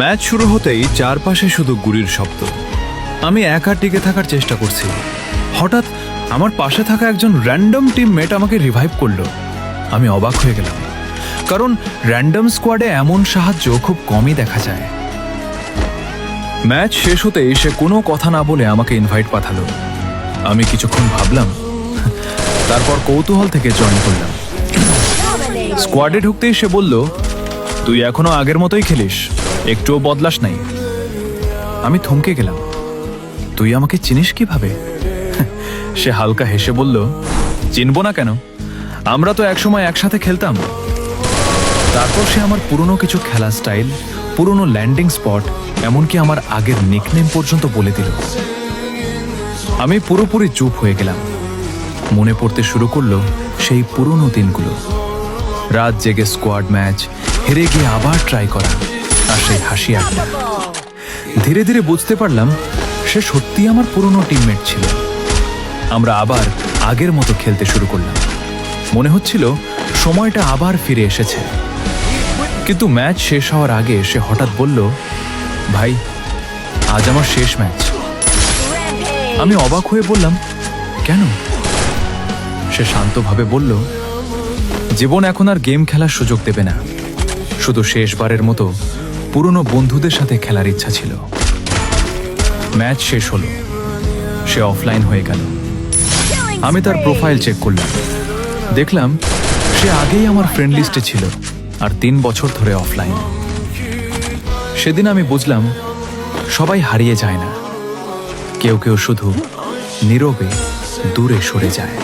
Match শুরু হতেই চারপাশে শুধু গুলির শব্দ। আমি একা টিকে থাকার চেষ্টা করছি। হঠাৎ আমার পাশে থাকা একজন র্যান্ডম টিমমেট আমাকে রিভাইভ করলো। আমি অবাক হয়ে গেলাম, কারণ র্যান্ডম স্কোয়াডে এমন সাহায্য খুব কমই দেখা যায়। ম্যাচ শেষ হতেই সে কোনো কথা না বলে আমাকে ইনভাইট পাঠালো। আমি কিছুক্ষণ ভাবলাম, তারপর কৌতূহল থেকে জয়েন করলাম। স্কোয়াডে ঢুকতেই সে বলল, তুই এখনো আগের মতোই খেলিস, একটুও বদলাস নাই। আমি থমকে গেলাম। তুই আমাকে চিনিস কিভাবে? সে হালকা হেসে বলল, চিনব না কেন, আমরা তো একসময় একসাথে খেলতাম। তারপর সে আমার পুরনো কিছু খেলা স্টাইল, পুরনো ল্যান্ডিং স্পট, এমনকি আমার আগের নিকনেম পর্যন্ত বলে দিল। আমি পুরোপুরি চুপ হয়ে গেলাম। মনে পড়তে শুরু করলো সেই পুরনো দিনগুলো, রাত জেগে স্কোয়াড ম্যাচ, হেরে গিয়ে আবার ট্রাই করা, আর সেই হাসি আড্ডা। ধীরে ধীরে বুঝতে পারলাম সে সত্যি আমার পুরনো টিমমেট ছিল। আমরা আবার আগের মতো খেলতে শুরু করলাম। মনে হচ্ছিল সময়টা আবার ফিরে এসেছে। কিন্তু ম্যাচ শেষ হওয়ার আগে সে হঠাৎ বলল, ভাই, আজ আমার শেষ ম্যাচ। আমি অবাক হয়ে বললাম, কেন? সে শান্তভাবে বলল, জীবন এখন আর গেম খেলার সুযোগ দেবে না, শুধু শেষবারের মতো পুরনো বন্ধুদের সাথে খেলার ইচ্ছা ছিল। ম্যাচ শেষ হলো, সে অফলাইন হয়ে গেল। আমি তার প্রোফাইল চেক করলাম, দেখলাম সে আগেই আমার ফ্রেন্ড লিস্টে ছিল আর 3 বছর ধরে অফলাইন। সেদিন আমি বুঝলাম, সবাই হারিয়ে যায় না, কেউ কেউ শুধু নীরবে দূরে সরে যায়।